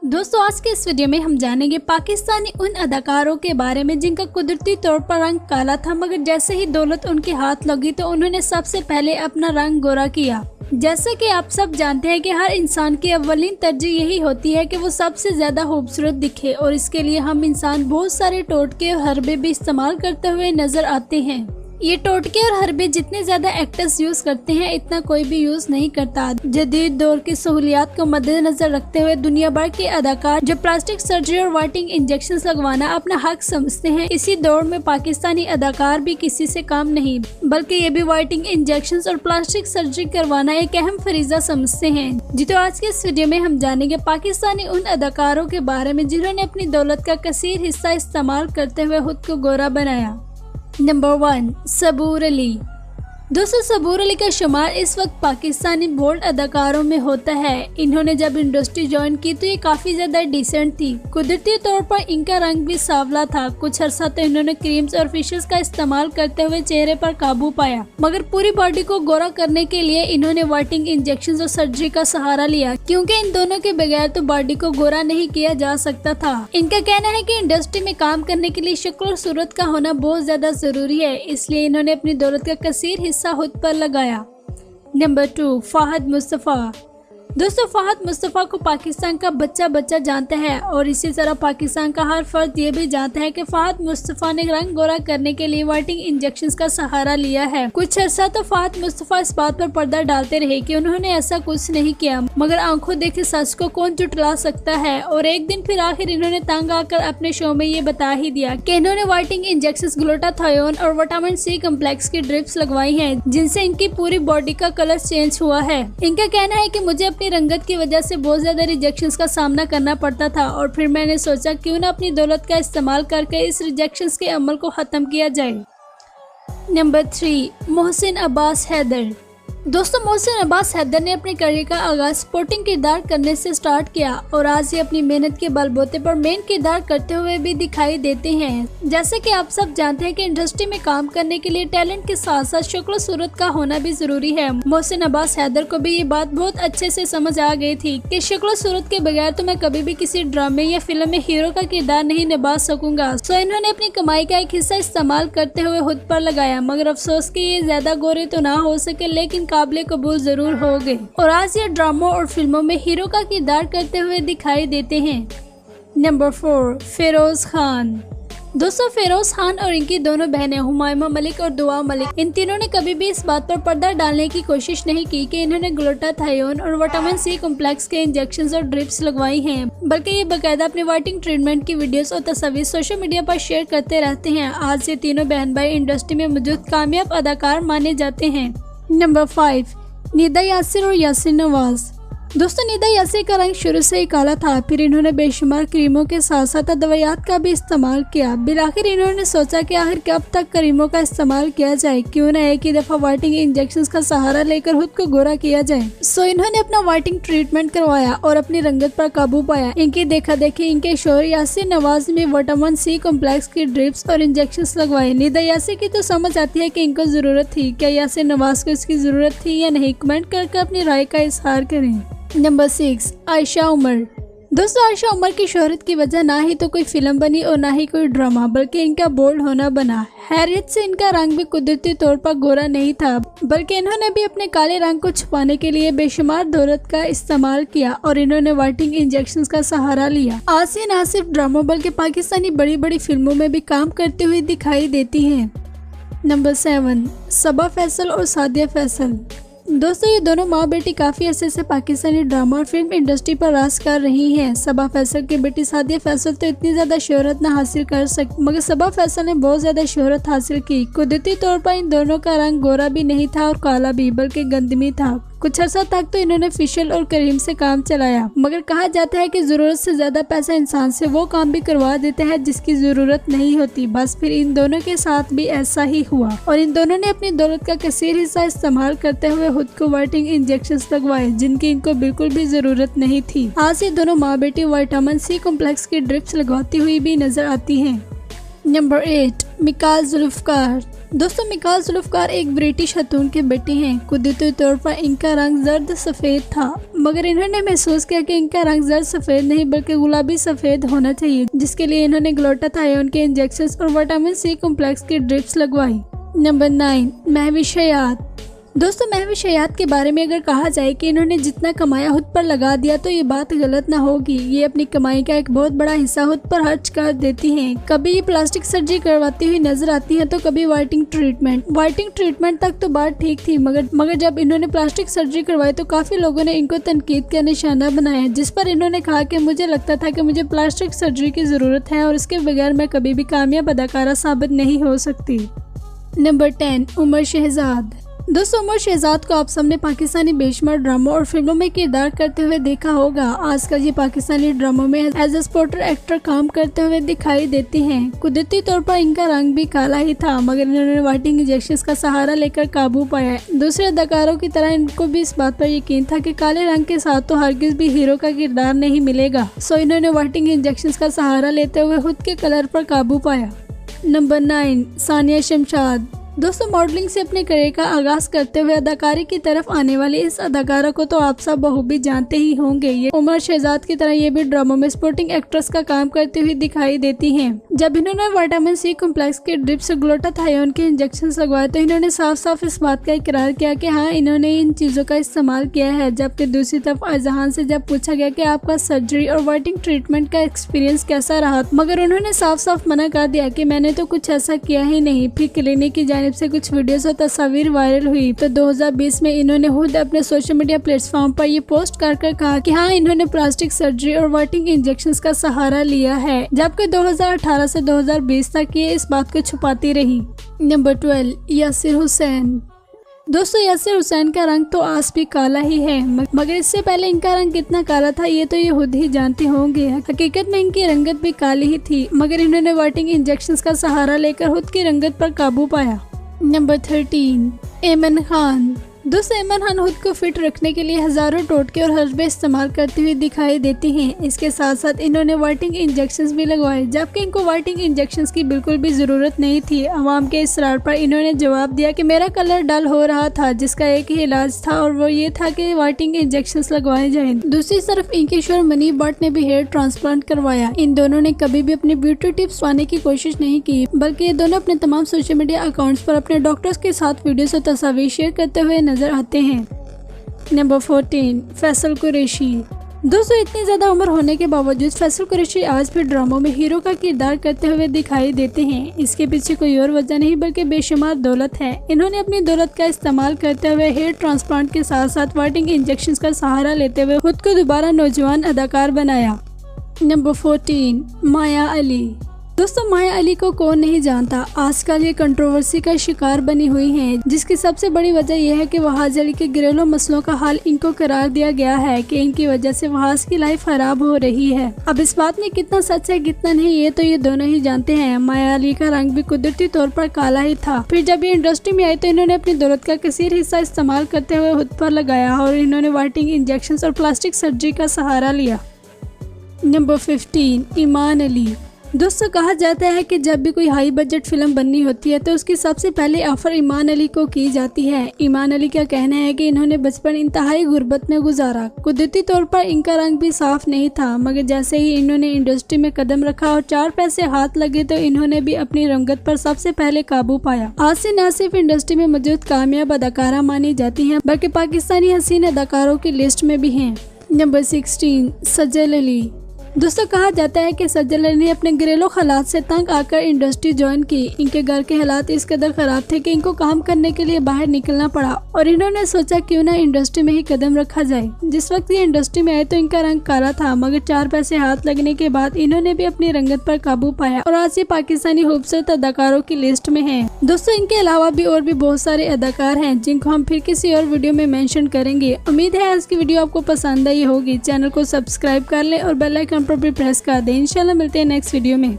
दोस्तों, आज के इस वीडियो में हम जानेंगे पाकिस्तानी उन अदाकारों के बारे में जिनका कुदरती तौर पर रंग काला था, मगर जैसे ही दौलत उनके हाथ लगी तो उन्होंने सबसे पहले अपना रंग गोरा किया। जैसे कि आप सब जानते हैं कि हर इंसान की अव्वलीन तरजीह यही होती है कि वो सबसे ज्यादा खूबसूरत दिखे, और इसके लिए हम इंसान बहुत सारे टोटके और हरबे भी इस्तेमाल करते हुए नजर आते हैं। ये टोटके और हरबे जितने ज्यादा एक्टर्स यूज करते हैं इतना कोई भी यूज नहीं करता। जदीद दौर की सहूलियात को मद्देनजर रखते हुए दुनिया भर के अदाकार जो प्लास्टिक सर्जरी और वाइटनिंग इंजेक्शन लगवाना अपना हक समझते हैं, इसी दौर में पाकिस्तानी अदाकार भी किसी से कम नहीं, बल्कि ये भी वाइटनिंग इंजेक्शन और प्लास्टिक सर्जरी करवाना एक अहम फरीजा समझते हैं। जी तो आज के इस वीडियो में हम जानेंगे पाकिस्तानी उन अदाकारों के बारे में जिन्होंने अपनी दौलत का कसीर हिस्सा इस्तेमाल करते हुए खुद को गोरा बनाया। नंबर 1, सबूर अली। दोस्तों, सबूर अली का शुमार इस वक्त पाकिस्तानी बोल्ड अदाकारों में होता है। इन्होंने जब इंडस्ट्री ज्वाइन की तो ये काफी ज्यादा डिसेंट थी। कुदरती तौर पर इनका रंग भी सांवला था। कुछ अर्सा तो इन्होंने क्रीम्स और फेशियल्स का इस्तेमाल करते हुए चेहरे पर काबू पाया, मगर पूरी बॉडी को गोरा करने के लिए इन्होंने वाइटनिंग इंजेक्शन और सर्जरी का सहारा लिया, क्योंकि इन दोनों के बगैर तो बॉडी को गोरा नहीं किया जा सकता था। इनका कहना है कि इंडस्ट्री में काम करने के लिए शक्ल और सूरत का होना बहुत ज्यादा जरूरी है, इसलिए इन्होंने अपनी दौलत का कसीर हिस्सा खुद पर लगाया। नंबर 2, फहद मुस्तफा। दोस्तों, फहद मुस्तफा को पाकिस्तान का बच्चा बच्चा जानता है, और इसी तरह पाकिस्तान का हर फर्द ये भी जानता है कि फहद मुस्तफा ने रंग गोरा करने के लिए वाइटनिंग इंजेक्शंस का सहारा लिया है। कुछ अर्सा तो फहद मुस्तफा इस बात पर पर्दा डालते रहे कि उन्होंने ऐसा कुछ नहीं किया, मगर आंखों देखे सच को कौन झुठला सकता है। और एक दिन फिर आखिर इन्होंने तंग आकर अपने शो में ये बता ही दिया कि इन्होंने वाइटनिंग इंजेक्शन, ग्लूटाथायोन और विटामिन सी कम्प्लेक्स की ड्रिप्स लगवाई है, जिनसे इनकी पूरी बॉडी का कलर चेंज हुआ है। इनका कहना है कि मुझे अपनी रंगत की वजह से बहुत ज्यादा रिजेक्शंस का सामना करना पड़ता था, और फिर मैंने सोचा क्यों ना अपनी दौलत का इस्तेमाल करके इस रिजेक्शंस के अमल को खत्म किया जाए। नंबर 3, मोहसिन अब्बास हैदर। दोस्तों, मोहसिन अब्बास हैदर ने अपने करियर का आगाज सपोर्टिंग किरदार करने से स्टार्ट किया, और आज ये अपनी मेहनत के बलबूते पर मेन किरदार करते हुए भी दिखाई देते हैं। जैसे कि आप सब जानते हैं कि इंडस्ट्री में काम करने के लिए टैलेंट के साथ साथ शक्ल सूरत का होना भी जरूरी है। मोहसिन अब्बास हैदर को भी ये बात बहुत अच्छे से समझ आ गई थी कि शक्ल सूरत के बगैर तो मैं कभी भी किसी ड्रामे या फिल्म में हीरो का किरदार नहीं निभा सकूंगा। सो इन्होंने अपनी कमाई का एक हिस्सा इस्तेमाल करते हुए खुद पर लगाया, मगर अफसोस कि ये ज्यादा गोरे तो ना हो सके, लेकिन काबिल कबूल जरूर हो गए, और आज ये ड्रामों और फिल्मों में हीरो का किरदार करते हुए दिखाई देते हैं। नंबर 4, फिरोज खान। दोस्तों, फिरोज खान और इनकी दोनों बहनें हुमायूमा मलिक और दुआ मलिक, इन तीनों ने कभी भी इस बात पर पर्दा डालने की कोशिश नहीं की कि इन्होंने ग्लूटाथायोन और विटामिन सी कॉम्प्लेक्स के इंजेक्शंस और ड्रिप्स लगवाई हैं, बल्कि ये बकायदा अपने वाइटनिंग ट्रीटमेंट की वीडियोस और तस्वीर सोशल मीडिया पर शेयर करते रहते हैं। आज ये तीनों बहन भाई इंडस्ट्री में मौजूद कामयाब अदाकार माने जाते हैं। नंबर 5, निदा यासिर और यासिर नवाज। दोस्तों, निदा यासिर का रंग शुरू से ही काला था, फिर इन्होंने बेशुमार क्रीमों के साथ साथ दवाइयात का भी इस्तेमाल किया। बिलाखिर इन्होंने सोचा कि आखिर कब तक क्रीमों का इस्तेमाल किया जाए, क्यों न एक ही दफा वाइटनिंग इंजेक्शंस का सहारा लेकर खुद को गोरा किया जाए। सो इन्होंने अपना वाइटनिंग ट्रीटमेंट करवाया और अपनी रंगत पर काबू पाया। इनकी देखा देखी इनके शोहर यासिर नवाज में विटामिन सी कॉम्प्लेक्स की ड्रिप्स और इंजेक्शन लगवाए। निदा यासिर की तो समझ आती है कि इनको जरूरत थी, क्या यासिर नवाज को इसकी जरूरत थी या नहीं, कमेंट करके अपनी राय का इजहार करें। नंबर 6, आयशा उमर। दोस्तों, आयशा उमर की शोहरत की वजह ना ही तो कोई फिल्म बनी और ना ही कोई ड्रामा, बल्कि इनका बोल्ड होना बना। हैरियत से इनका रंग भी कुदरती तौर पर गोरा नहीं था, बल्कि इन्होंने भी अपने काले रंग को छुपाने के लिए बेशुमार दौलत का इस्तेमाल किया, और इन्होंने वाइटनिंग इंजेक्शंस का सहारा लिया। आज ये ना सिर्फ ड्रामों बल्कि पाकिस्तानी बड़ी बड़ी फिल्मों में भी काम करते हुए दिखाई देती हैं। नंबर 7, सबा फैसल और सादिया फैसल। दोस्तों, ये दोनों माँ बेटी काफी अरसे से पाकिस्तानी ड्रामा और फिल्म इंडस्ट्री पर राज कर रही हैं। सबा फैसल की बेटी सादिया फैसल तो इतनी ज्यादा शोहरत न हासिल कर सकी, मगर सबा फैसल ने बहुत ज्यादा शोहरत हासिल की। कुदरती तौर पर इन दोनों का रंग गोरा भी नहीं था और काला भी, बल्कि गंदमी था। कुछ अर्सा तक तो इन्होंने फेशियल और क्रीम से काम चलाया, मगर कहा जाता है कि जरूरत से ज्यादा पैसा इंसान से वो काम भी करवा देता है जिसकी जरूरत नहीं होती। बस फिर इन दोनों के साथ भी ऐसा ही हुआ, और इन दोनों ने अपनी दौलत का कसीर हिस्सा इस्तेमाल करते हुए खुद को वाइटनिंग इंजेक्शंस लगवाए, जिनकी इनको बिल्कुल भी जरूरत नहीं थी। आज ये दोनों माँ बेटी विटामिन सी कॉम्प्लेक्स की ड्रिप्स लगवाती हुई भी नजर आती हैं। नंबर 8, मिकाल जुल्फकार। दोस्तों, मिकाल जुल्फकार एक ब्रिटिश खतून के बेटे हैं। कुदरती तौर पर इनका रंग जर्द सफेद था, मगर इन्होंने महसूस किया कि इनका रंग जर्द सफेद नहीं बल्कि गुलाबी सफेद होना चाहिए, जिसके लिए इन्होंने ग्लूटाथायोन के इंजेक्शन और विटामिन सी कॉम्प्लेक्स की ड्रिप्स लगवाई। नंबर 9, महविश हयात। दोस्तों, महविश हयात के बारे में अगर कहा जाए कि इन्होंने जितना कमाया खुद पर लगा दिया तो ये बात गलत ना होगी। ये अपनी कमाई का एक बहुत बड़ा हिस्सा खुद पर खर्च कर देती हैं। कभी ये प्लास्टिक सर्जरी करवाती हुई नजर आती हैं तो कभी वाइटिंग ट्रीटमेंट तक तो बात ठीक थी, मगर जब इन्होंने प्लास्टिक सर्जरी करवाई तो काफी लोगों ने इनको तनकीद का निशाना बनाया, जिस पर इन्होंने कहा कि मुझे लगता था कि मुझे प्लास्टिक सर्जरी की जरूरत है और इसके बगैर मैं कभी भी कामयाब अदाकारा साबित नहीं हो सकती। नंबर 10, उमर शहजाद। दोस्तों, उमर शहजाद को आप सबने पाकिस्तानी बेशुमार ड्रामों और फिल्मों में किरदार करते हुए देखा होगा। आजकल ये पाकिस्तानी ड्रामों में एज ए सपोर्टर एक्टर काम करते हुए दिखाई देती हैं। कुदरती तौर पर इनका रंग भी काला ही था, मगर इन्होंने वाइटिंग इंजेक्शन का सहारा लेकर काबू पाया। दूसरे अदाकारों की तरह इनको भी इस बात पर यकीन था कि काले रंग के साथ तो हरगिज भी हीरो का किरदार नहीं मिलेगा, सो इन्होंने वाइटिंग इंजेक्शन का सहारा लेते हुए खुद के कलर पर काबू पाया। नंबर 9, सानिया शमशाद। दोस्तों, मॉडलिंग से अपने करियर का आगाज करते हुए अदाकारी की तरफ आने वाली इस अदाकारा को तो आप सब बखूबी जानते ही होंगे। ये उमर शहजाद की तरह ये भी ड्रामों में सपोर्टिंग एक्ट्रेस का काम करती हुई दिखाई देती हैं। जब इन्होंने विटामिन सी कॉम्प्लेक्स के ड्रिप्स और ग्लूटाथायोन के इंजेक्शन लगवाए तो इन्होंने साफ साफ इस बात का इकरार किया कि हाँ, इन्होंने इन चीजों का इस्तेमाल किया है। जबकि दूसरी तरफ अजहान से जब पूछा गया कि आपका सर्जरी और वाइटिंग ट्रीटमेंट का एक्सपीरियंस कैसा रहा, मगर उन्होंने साफ साफ मना कर दिया कि मैंने तो कुछ ऐसा किया ही नहीं। फिर क्लिनिक की से कुछ वीडियोस और तस्वीर वायरल हुई तो 2020 में इन्होंने खुद अपने सोशल मीडिया प्लेटफॉर्म पर ये पोस्ट कर कहा कि हाँ, इन्होंने प्लास्टिक सर्जरी और वाइटिंग इंजेक्शंस का सहारा लिया है। जबकि 2018 से 2020 तक ये इस बात को छुपाती रही। नंबर 12, यासिर हुसैन। दोस्तों, यासिर हुसैन का रंग तो आज भी काला ही है, मगर इससे पहले इनका रंग कितना काला था ये तो ये खुद ही जानते होंगे। हकीकत में इनकी रंगत भी काली ही थी, मगर इन्होंने वाइटिंग इंजेक्शंस का सहारा लेकर खुद की रंगत पर काबू पाया। नंबर 13, ऐमन खान। दोस्तों, ऐमन खान खुद को फिट रखने के लिए हजारों टोटके और हर्बे इस्तेमाल करती हुई दिखाई देती हैं। इसके साथ साथ इन्होंने वाइटिंग इंजेक्शंस भी लगवाए, जबकि इनको वाइटिंग इंजेक्शंस की बिल्कुल भी जरूरत नहीं थी। अवाम के इसरार पर इन्होंने जवाब दिया कि मेरा कलर डल हो रहा था, जिसका एक ही इलाज था और वो ये था कि वाइटिंग इंजेक्शंस लगवाए जाएं। दूसरी तरफ इनके शोहर मनी भट्ट ने भी हेयर ट्रांसप्लांट करवाया। इन दोनों ने कभी भी अपनी ब्यूटी टिप्स पाने की कोशिश नहीं की, बल्कि ये दोनों अपने तमाम सोशल मीडिया अकाउंट्स पर अपने डॉक्टर्स के साथ वीडियोस और तस्वीर शेयर करते हुए नजर आते हैं। नंबर 14, फैसल कुरैशी। दोस्तों, इतनी ज्यादा उम्र होने के बावजूद फैसल कुरैशी आज भी ड्रामों में हीरो का किरदार करते हुए दिखाई देते हैं। इसके पीछे कोई और वजह नहीं बल्कि बेशुमार दौलत है। इन्होंने अपनी दौलत का इस्तेमाल करते हुए हेयर ट्रांसप्लांट के साथ साथ वाइटिंग इंजेक्शन का सहारा लेते हुए खुद को दोबारा नौजवान अदाकार बनाया। नंबर 14, माया अली। दोस्तों, माया अली को कौन नहीं जानता। आजकल ये कंट्रोवर्सी का शिकार बनी हुई हैं, जिसकी सबसे बड़ी वजह यह है कि वहाज अली के घरेलू मसलों का हाल इनको करार दिया गया है कि इनकी वजह से वहाज की लाइफ खराब हो रही है। अब इस बात में कितना सच है कितना नहीं ये तो ये दोनों ही जानते हैं। माया अली का रंग भी कुदरती तौर पर काला ही था। फिर जब ये इंडस्ट्री में आई तो इन्होंने अपनी दौलत का कसीर हिस्सा इस्तेमाल करते हुए खुद पर लगाया और इन्होंने वाइटिंग इंजेक्शन और प्लास्टिक सर्जरी का सहारा लिया। नंबर 15, ईमान अली। दोस्तों, कहा जाता है कि जब भी कोई हाई बजट फिल्म बननी होती है तो उसकी सबसे पहले ऑफर ईमान अली को की जाती है। ईमान अली का कहना है कि इन्होंने बचपन इंतहाई गुर्बत में गुजारा। कुदरती तौर पर इनका रंग भी साफ नहीं था, मगर जैसे ही इन्होंने इंडस्ट्री में कदम रखा और 4 पैसे हाथ लगे तो इन्होंने भी अपनी रंगत पर सबसे पहले काबू पाया। आज से न सिर्फ इंडस्ट्री में मौजूद कामयाब अदाकारा मानी जाती है बल्कि पाकिस्तानी हसीन अदाकारों की लिस्ट में भी हैं। नंबर 16, सज्जल अली। दोस्तों, कहा जाता है कि सज्जल अली ने अपने घरेलू हालात से तंग आकर इंडस्ट्री ज्वाइन की। इनके घर के हालात इस कदर खराब थे कि इनको काम करने के लिए बाहर निकलना पड़ा और इन्होंने सोचा क्यों ना इंडस्ट्री में ही कदम रखा जाए। जिस वक्त ये इंडस्ट्री में आए तो इनका रंग काला था, मगर 4 पैसे हाथ लगने के बाद इन्होंने भी अपनी रंगत पर काबू पाया और आज ये पाकिस्तानी खूबसूरत अदाकारों की लिस्ट में है। दोस्तों, इनके अलावा भी और भी बहुत सारे अदाकार हैं जिनको हम फिर किसी और वीडियो में मेंशन करेंगे। उम्मीद है आज की वीडियो आपको पसंद आई होगी। चैनल को सब्सक्राइब कर ले और बेल आइकन पर भी प्रेस कर दें। इंशाल्लाह मिलते हैं नेक्स्ट वीडियो में।